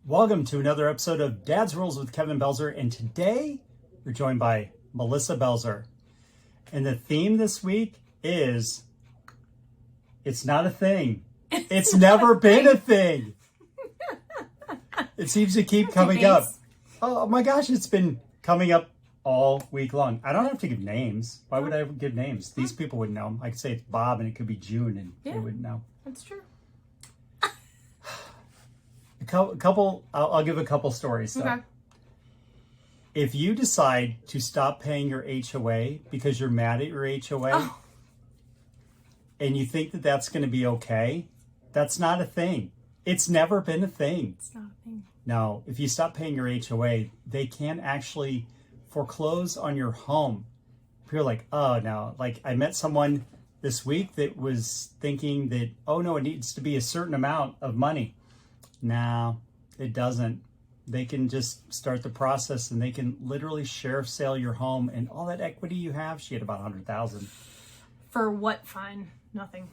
Welcome to another episode of Dad's Rules with Kevin Belzer, and today we're joined by Melissa Belzer. And the theme this week is, it's not a thing. It's never been a thing. It seems to keep coming up. Oh my gosh, it's been coming up all week long. I don't have to give names. Why would I give names? These people would know. I could say it's Bob and it could be June and they wouldn't know. That's true. I'll give a couple stories. So. Okay. If you decide to stop paying your HOA because you're mad at your HOA and you think that that's going to be okay, that's not a thing. It's never been a thing. It's not a thing. No, if you stop paying your HOA, they can actually foreclose on your home. You're like, oh no, like I met someone this week that was thinking that, oh no, it needs to be a certain amount of money. No, it doesn't. They can just start the process and they can literally sheriff sale your home and all that equity you have. She had about $100,000. For what fine? Nothing.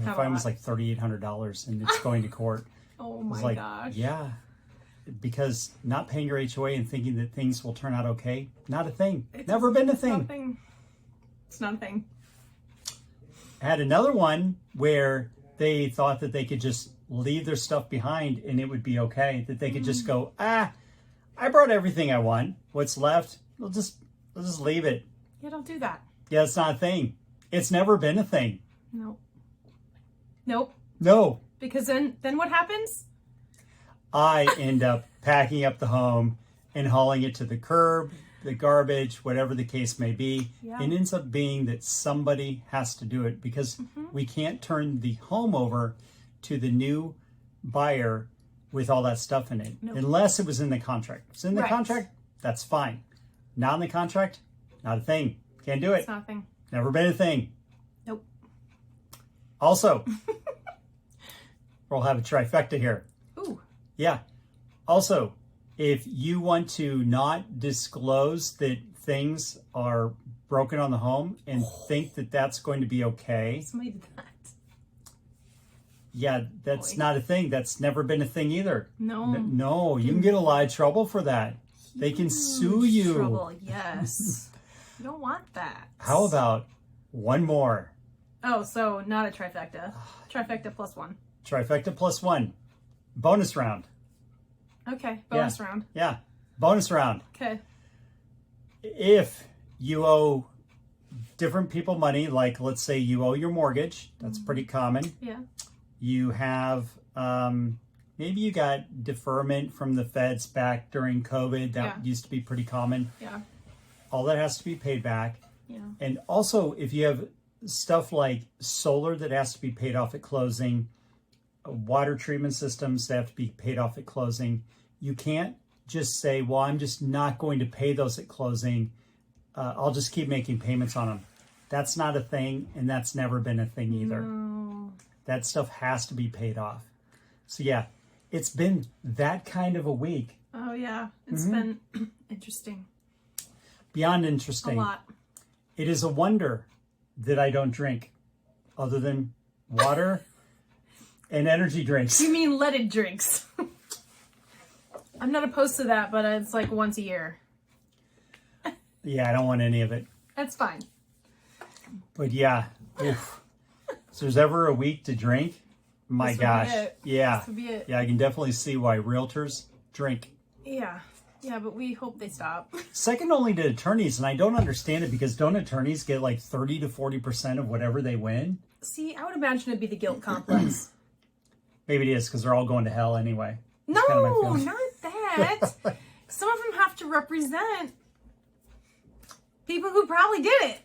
The fine was like $3,800 and it's going to court. Oh my like, gosh. Yeah. Because not paying your HOA and thinking that things will turn out okay, not a thing. Never been a thing. It's not a thing. I had another one where they thought that they could just leave their stuff behind and it would be okay. That they could just go, I brought everything I want. What's left, we'll just leave it. Yeah, don't do that. Yeah, it's not a thing. It's never been a thing. Nope. Nope. No. Because then what happens? I end up packing up the home and hauling it to the curb, the garbage, whatever the case may be. Yeah. It ends up being that somebody has to do it because we can't turn the home over to the new buyer with all that stuff in it. Nope. Unless it was in the contract. If it's in the contract, that's fine. Not in the contract, not a thing. Can't do it. It's not a thing. Never been a thing. Nope. Also, we'll have a trifecta here. Ooh. Yeah. Also, if you want to not disclose that things are broken on the home and think that that's going to be okay. Somebody did that. Yeah, that's not a thing. That's never been a thing either. No. No, you can get a lot of trouble for that. They can sue you. Trouble, yes. You don't want that. How about one more? Oh, so not a trifecta. Trifecta plus one. Trifecta plus one. Bonus round. Okay, bonus round. Yeah, bonus round. Okay. If you owe different people money, like let's say you owe your mortgage, that's pretty common. Yeah. You have, maybe you got deferment from the feds back during COVID. That used to be pretty common. Yeah. All that has to be paid back. Yeah. And also, if you have stuff like solar that has to be paid off at closing, water treatment systems that have to be paid off at closing, you can't just say, well, I'm just not going to pay those at closing. I'll just keep making payments on them. That's not a thing, and that's never been a thing either. No. That stuff has to be paid off. So yeah, it's been that kind of a week. Oh yeah, it's been interesting. Beyond interesting. A lot. It is a wonder that I don't drink other than water and energy drinks. You mean leaded drinks? I'm not opposed to that, but it's like once a year. Yeah, I don't want any of it. That's fine. But yeah, oof. So there's ever a week to drink, my gosh. Yeah. This would be it. Yeah, I can definitely see why realtors drink. Yeah. Yeah, but we hope they stop. Second only to attorneys, and I don't understand it because don't attorneys get like 30 to 40% of whatever they win? See, I would imagine it'd be the guilt complex. Maybe it is because they're all going to hell anyway. No, kind of my feeling. not that. Some of them have to represent people who probably did it.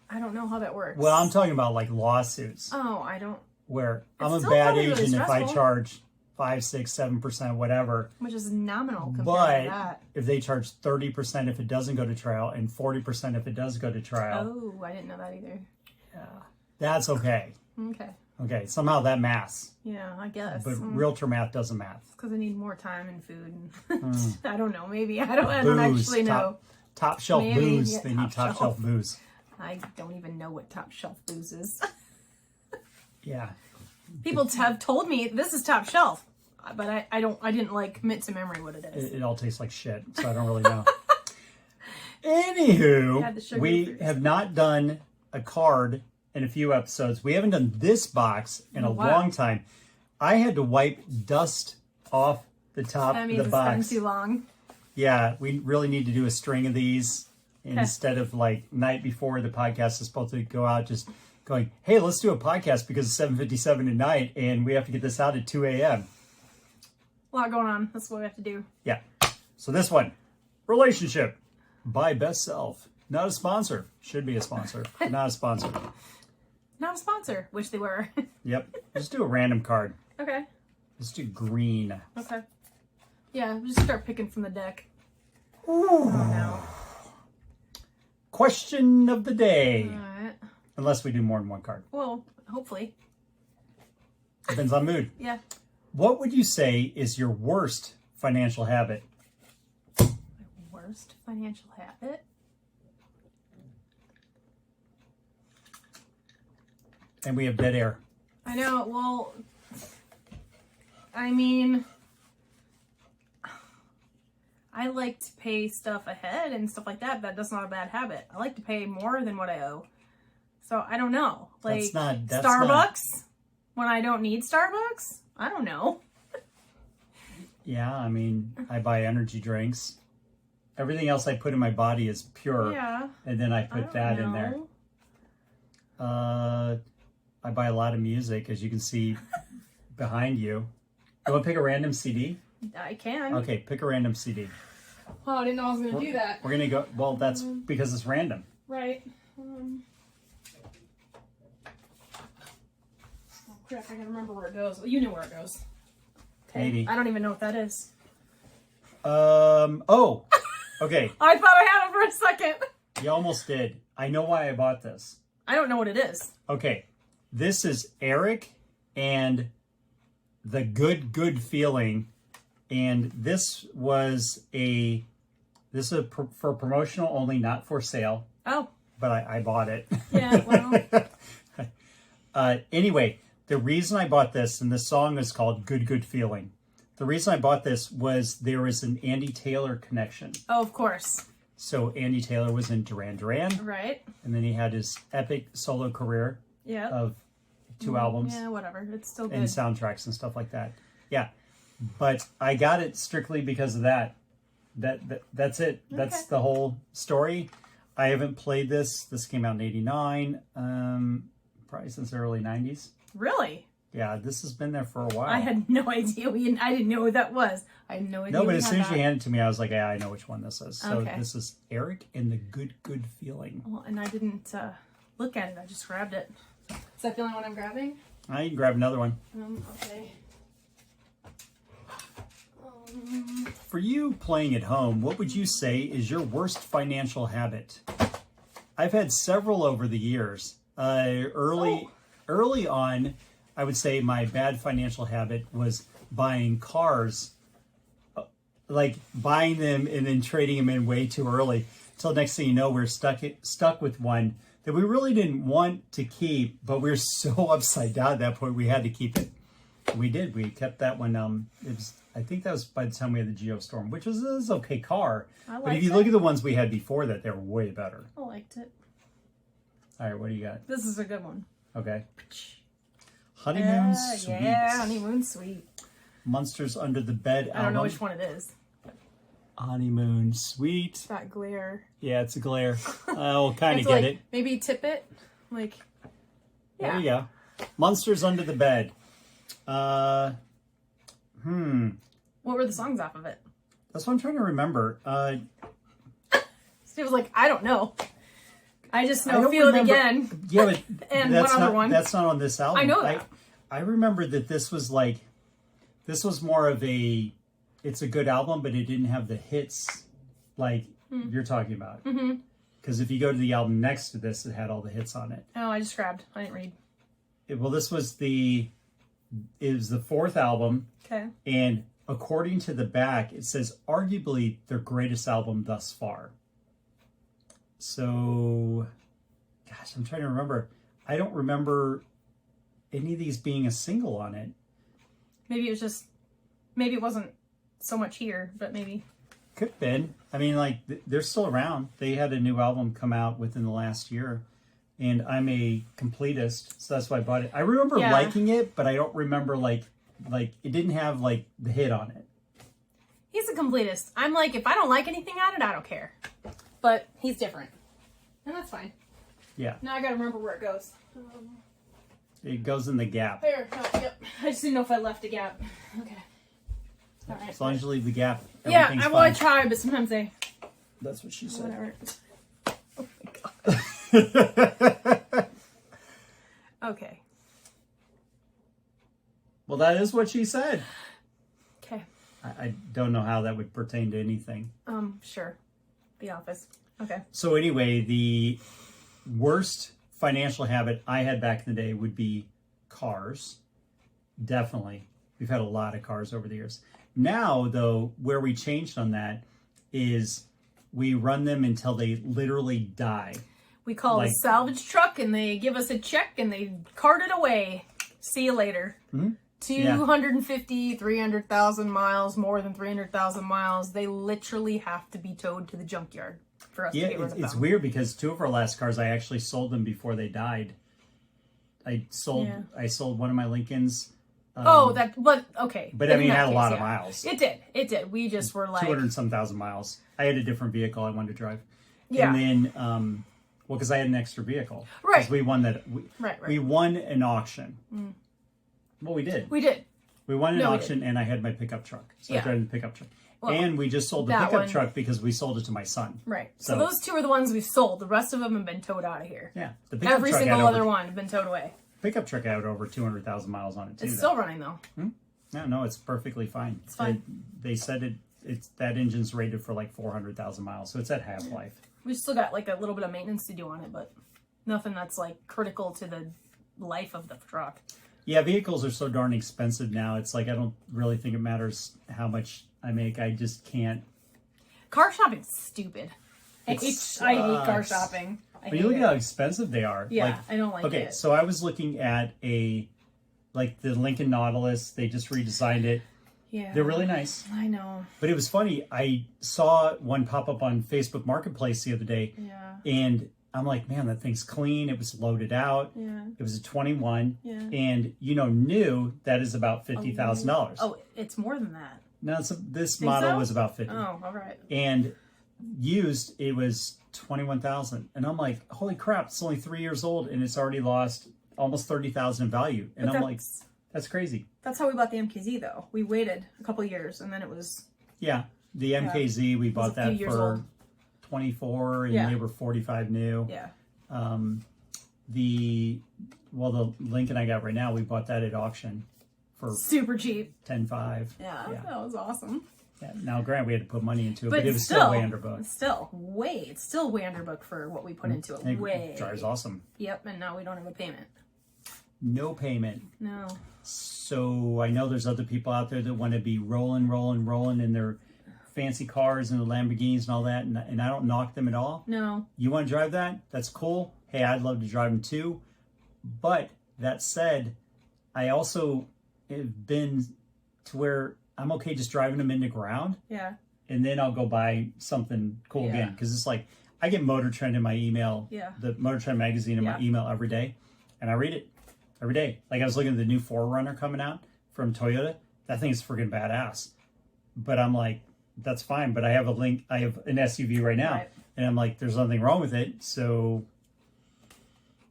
I don't know how that works. Well, I'm talking about like lawsuits. Oh, I don't. Where I'm It's a still bad probably really agent if I stressful. charge 5, 6, 7%, whatever. Which is nominal compared to But that. if they charge 30% if it doesn't go to trial and 40% if it does go to trial, Oh, I didn't know that either. that's okay. Okay. Okay, somehow that maths. Yeah, I guess. But realtor math doesn't math. Because I need more time and food. And I don't know. Maybe. I don't actually know. Top shelf Maybe, booze. yeah, They need top shelf booze. I don't even know what top shelf booze is. Yeah. People have told me this is top shelf. but I didn't like commit to memory what it is. It all tastes like shit, so I don't really know. Anywho, we have not done a card in a few episodes. We haven't done this box in a long time. I had to wipe dust off the top of the box. That means it's been too long. Yeah, we really need to do a string of these instead of like night before the podcast is supposed to go out, just going, hey, let's do a podcast because it's 7:57 at night and we have to get this out at 2 a.m. A lot going on. That's what we have to do. Yeah. So this one, Relationship by Best Self. Not a sponsor. Should be a sponsor, but not a sponsor. Not a sponsor. Wish they were. Yep. Let's do a random card. Okay. Let's do green. Okay. Yeah, we'll just start picking from the deck. Ooh. Oh, no. Question of the day. All right. Unless we do more than one card. Well, hopefully. Depends on mood. Yeah. What would you say is your worst financial habit? My worst financial habit? And we have dead air. I know. Well, I mean, I like to pay stuff ahead and stuff like that. That's not a bad habit. I like to pay more than what I owe. So I don't know. Like that's Starbucks when I don't need Starbucks? I don't know. Yeah, I mean, I buy energy drinks. Everything else I put in my body is pure. Yeah. And then I put that in there. I buy a lot of music, as you can see behind you. You want to pick a random CD? I can. Okay, pick a random CD. Oh, I didn't know I was going to do that. We're going to go, well, that's because it's random. Right. Oh, crap, I gotta remember where it goes. You know where it goes. Okay. Maybe. I don't even know what that is. Oh, okay. I thought I had it for a second. You almost did. I know why I bought this. I don't know what it is. Okay. This is Eric and the Good Feeling. And this was for promotional only, not for sale. Oh. But I bought it. Yeah, well. Anyway, the reason I bought this, and this song is called Good Feeling. The reason I bought this was there was an Andy Taylor connection. Oh, of course. So Andy Taylor was in Duran Duran. Right. And then he had his epic solo career of 2 albums. Yeah, whatever. It's still good. And soundtracks and stuff like that. Yeah. But I got it strictly because of that. That's it. Okay. That's the whole story. I haven't played this. This came out in 89. Probably since the early 90s. Really? Yeah, this has been there for a while. I had no idea. I didn't know what that was. I had no idea. No, but as soon as you handed it to me, I was like, yeah, I know which one this is. So okay. This is Eric and the Good Feeling. Well, and I didn't look at it. I just grabbed it. Is that the only one I'm grabbing? You can grab another one. Okay. For you playing at home, what would you say is your worst financial habit? I've had several over the years. Early on, I would say my bad financial habit was buying cars, like buying them and then trading them in way too early. Till next thing you know, we're stuck with one that we really didn't want to keep, but we were so upside down at that point we had to keep it. We did. We kept that one. I think that was by the time we had the Geostorm, which was an okay car. But if you look at the ones we had before that, they were way better. I liked it. All right, what do you got? This is a good one. Okay. Honeymoon Suite. Yeah, Honeymoon Suite. Monsters Under the Bed album. I don't know which one it is. Honeymoon Suite. That glare. Yeah, it's a glare. I'll kind of get it. Maybe tip it. Like, yeah. There you go. Monsters Under the Bed. What were the songs off of it? That's what I'm trying to remember. Steve was like, I don't know. I just know Feel It Again. Yeah, but and one other one. That's not on this album. I know that. I remember that this was more of it's a good album, but it didn't have the hits like you're talking about. Because if you go to the album next to this, it had all the hits on it. Oh, I just grabbed. I didn't read. This was the 4th album. Okay. And according to the back, it says arguably their greatest album thus far. So, gosh, I'm trying to remember. I don't remember any of these being a single on it. Maybe it was just Maybe it wasn't so much here, but maybe. Could have been. I mean, like, they're still around. They had a new album come out within the last year, and I'm a completist, so that's why I bought it. I remember liking it, but I don't remember, like it didn't have, like, the hit on it. He's a completist. I'm like, if I don't like anything on it, I don't care. But he's different. And that's fine. Yeah. Now I gotta remember where it goes. It goes in the gap. There. No, yep. I just didn't know if I left a gap. Okay. All right. As long as you leave the gap, Yeah, everything's I fine. want to try, but sometimes I... That's what she said. Whatever. Oh my god. Okay. Well, that is what she said. Okay. I don't know how that would pertain to anything. Sure. The Office. Okay. So anyway, the worst financial habit I had back in the day would be cars. Definitely. We've had a lot of cars over the years. Now, though, where we changed on that is we run them until they literally die. We call it a salvage truck, and they give us a check, and they cart it away. See you later. Mm-hmm. 250, 300,000 miles, more than 300,000 miles. They literally have to be towed to the junkyard for us to get rid of them. It's weird because two of our last cars, I actually sold them before they died. I sold one of my Lincolns. Okay. But I mean, it had a lot of miles. It did. We just were like 200-some thousand miles. I had a different vehicle I wanted to drive. Yeah. And then, because I had an extra vehicle. Right. Because we won that. Right. We won an auction. Mm. Well, we did. We won an auction, and I had my pickup truck. So I drove the pickup truck. Well, and we just sold the pickup truck because we sold it to my son. Right. So those two are the ones we've sold. The rest of them have been towed out of here. Yeah. Every single other one have been towed away. Pickup truck had over 200,000 miles on it, too. It's still running, though. No, it's perfectly fine. It's fine. They said it's that engine's rated for like 400,000 miles, so it's at half-life. We still got like a little bit of maintenance to do on it, but nothing that's like critical to the life of the truck. Yeah, vehicles are so darn expensive now. It's like I don't really think it matters how much I make. I just can't. Car shopping's stupid. I hate car shopping. But you look at how expensive they are. Yeah, I don't like it. Okay, so I was looking at the Lincoln Nautilus. They just redesigned it. Yeah. They're really nice. I know. But it was funny. I saw one pop up on Facebook Marketplace the other day. Yeah. And I'm like, man, that thing's clean. It was loaded out. Yeah. It was a 21. Yeah. And, new, that is about $50,000. Oh, it's more than that. No, this model was about 50. Oh, all right. And used, it was 21,000. And I'm like, holy crap, it's only 3 years old and it's already lost almost 30,000 in value. And I'm like, that's crazy. That's how we bought the MKZ, though. We waited a couple of years, and then it was... Yeah, the MKZ, we bought that for 24, and they were 45 new. Yeah. The Lincoln I got right now, we bought that at auction for... super cheap. 10.5. Yeah, that was awesome. Yeah. Now, granted, we had to put money into it, but it was still way under book. It's still way under book for what we put into it. It drives awesome. Yep, and now we don't have a payment. No payment. No. So I know there's other people out there that want to be rolling in their fancy cars and the Lamborghinis and all that, and I don't knock them at all. No. You want to drive that? That's cool. Hey, I'd love to drive them too. But that said, I also have been to where I'm okay just driving them in the ground. Yeah. And then I'll go buy something cool again. Because it's like, I get Motor Trend in my email, the Motor Trend magazine in my email every day, and I read it. Every day. Like I was looking at the new 4Runner coming out from Toyota. That thing is freaking badass. But I'm like, that's fine. But I have an SUV right now. Right. And I'm like, there's nothing wrong with it. So.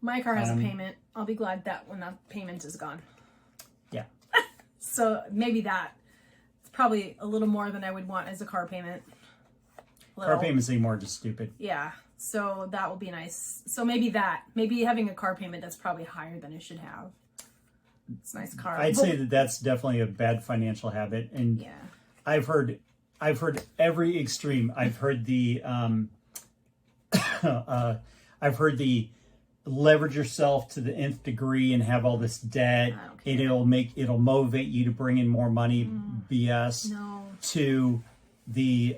My car has a payment. I'll be glad that when that payment is gone. Yeah. So maybe that. It's probably a little more than I would want as a car payment. Car payments anymore are just stupid. Yeah. So that will be nice. So maybe having a car payment that's probably higher than it should have. It's a nice car. I'd say that's definitely a bad financial habit. And I've heard every extreme. I've heard the leverage yourself to the nth degree and have all this debt. And it'll motivate you to bring in more money. BS. No. To the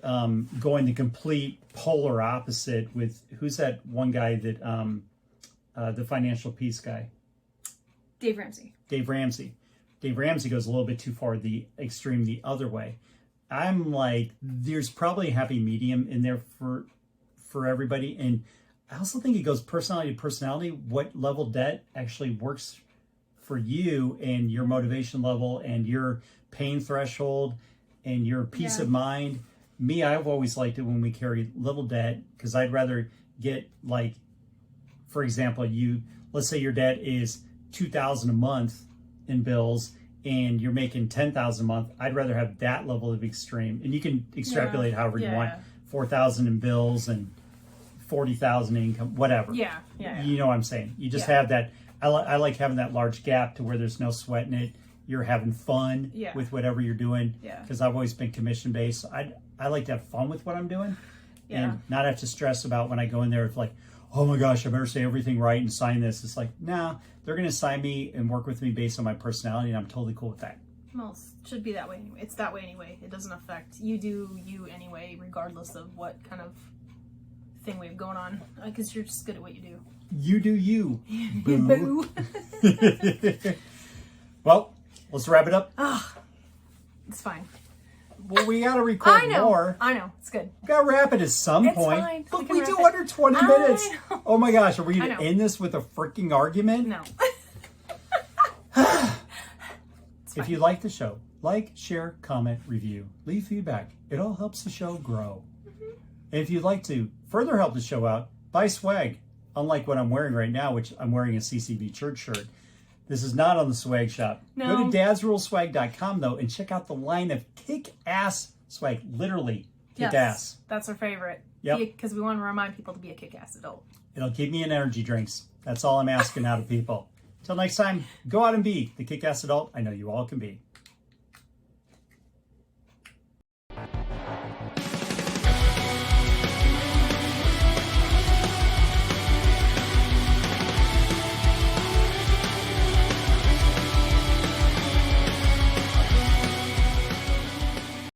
going the complete polar opposite with who's that one guy that the financial peace guy? Dave Ramsey. Dave Ramsey goes a little bit too far the extreme the other way. I'm like, there's probably a happy medium in there for everybody. And I also think it goes personality to personality, what level debt actually works for you and your motivation level and your pain threshold and your peace of mind. Me, I've always liked it when we carry little debt, because I'd rather get, like, for example, let's say your debt is $2,000 a month in bills and you're making $10,000 a month. I'd rather have that level of extreme, and you can extrapolate however you want, $4,000 in bills and $40,000 income, whatever. Yeah. You know what I'm saying? You just have that. I like having that large gap to where there's no sweat in it. You're having fun with whatever you're doing. Because I've always been commission based. I like to have fun with what I'm doing, and not have to stress about when I go in there. It's like, oh my gosh, I better say everything right and sign this. It's like, nah, they're going to sign me and work with me based on my personality, and I'm totally cool with that. Well, it should be that way anyway. It's that way anyway. It doesn't affect you. Do you anyway, regardless of what kind of thing we have going on, because you're just good at what you do. You do you. Boo. Boo. Well, let's wrap it up. It's fine. Well, we got to record more. I know. It's good. We got to wrap it at some point. Fine. Look, we do under 20 minutes. Oh my gosh, are we going to end this with a freaking argument? No. If you like the show, like, share, comment, review, leave feedback. It all helps the show grow. And if you'd like to further help the show out, buy swag. Unlike what I'm wearing right now, which I'm wearing a CCB church shirt. This is not on the swag shop. No. Go to dadsruleswag.com, though, and check out the line of kick-ass swag. Literally, kick-ass. That's our favorite. Yep. Because we want to remind people to be a kick-ass adult. It'll keep me in energy drinks. That's all I'm asking out of people. Till next time, go out and be the kick-ass adult I know you all can be.